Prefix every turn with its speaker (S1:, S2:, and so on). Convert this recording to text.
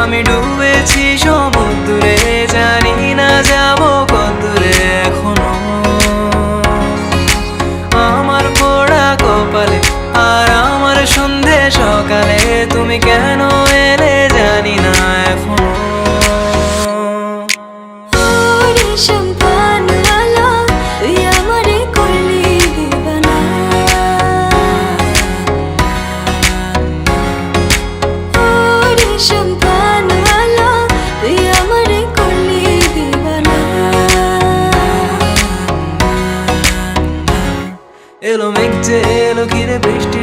S1: আমি ডুবেছি সমুদ্রে, জানি না যাব কতদূরে এখনো। আমার পোড়া কপালে আর আমার সন্ধে সকালে তুমি কেন এলে জানি না এখনো। এলো মেঘ যে এলো ঘিরে বৃষ্টি